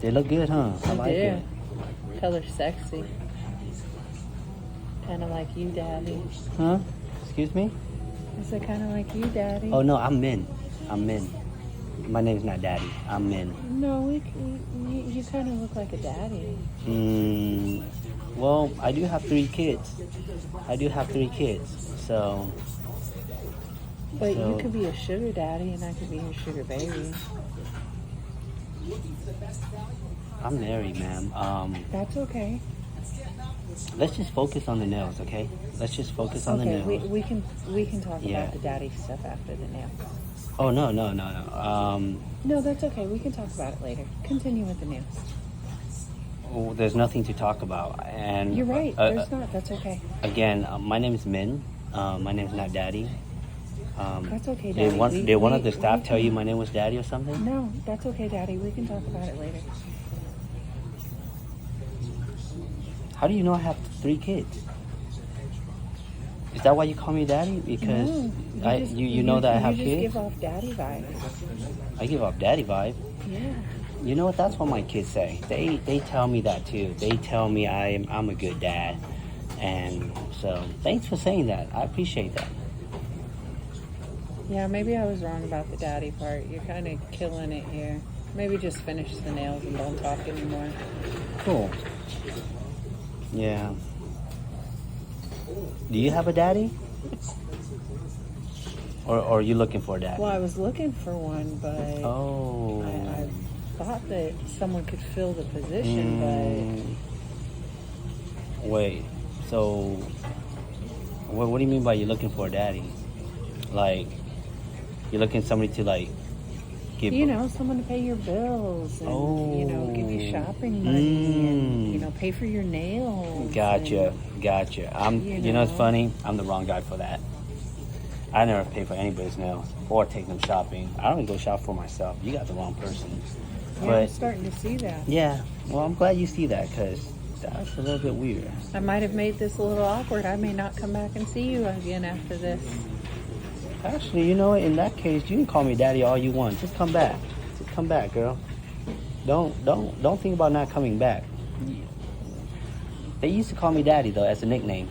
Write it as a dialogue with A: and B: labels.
A: They look good, huh? I like it.
B: Color sexy. Kind of like you, Daddy.
A: Huh? Excuse me?
B: I said kind of like you, Daddy.
A: Oh no, I'm Min. I'm Min. My name's not Daddy. I'm Min.
B: No, you kind of look like a daddy.
A: Well, I do have 3 kids. So.
B: But you could be a sugar daddy and I could be your sugar baby.
A: I'm married, ma'am.
B: That's okay.
A: Let's just focus on the nails, okay? Let's just focus on the nails.
B: Okay, we can talk about the daddy stuff after the nails.
A: Oh, no.
B: No, that's okay. We can talk about it later. Continue with the nails.
A: Oh, there's nothing to talk about. And
B: you're right. There's not. That's okay.
A: Again, my name is Min. My name's not Daddy.
B: That's okay, Daddy.
A: Did one of the staff tell you my name was Daddy or something?
B: No, that's okay, Daddy. We can talk about it later.
A: How do you know I have 3 kids? Is that why you call me Daddy? Because you know that I have kids?
B: You just give off Daddy vibes.
A: I give off Daddy vibe?
B: Yeah.
A: You know what? That's what my kids say. They tell me that too. They tell me I'm a good dad. And so thanks for saying that. I appreciate that.
B: Yeah, maybe I was wrong about the daddy part. You're kind of killing it here. Maybe just finish the nails and don't talk anymore.
A: Cool. Yeah. Do you have a daddy? Or are you looking for a daddy?
B: Well, I was looking for one, but I thought that someone could fill the position, but...
A: Wait, so what do you mean by you're looking for a daddy? Like, you're looking for somebody to, like, give...
B: You know, someone to pay your bills and, you know, give you shopping money and, you know, pay for your nails.
A: Gotcha. You know, it's funny. I'm the wrong guy for that. I never pay for anybody's nails or take them shopping. I don't go shop for myself. You got the wrong person.
B: Yeah,
A: but,
B: I'm starting to see that.
A: Yeah. Well, I'm glad you see that because that's a little bit weird.
B: I might have made this a little awkward. I may not come back and see you again after this.
A: Actually, you know what? In that case, you can call me Daddy all you want. Just come back. Just come back, girl. Don't think about not coming back. They used to call me Daddy though as a nickname.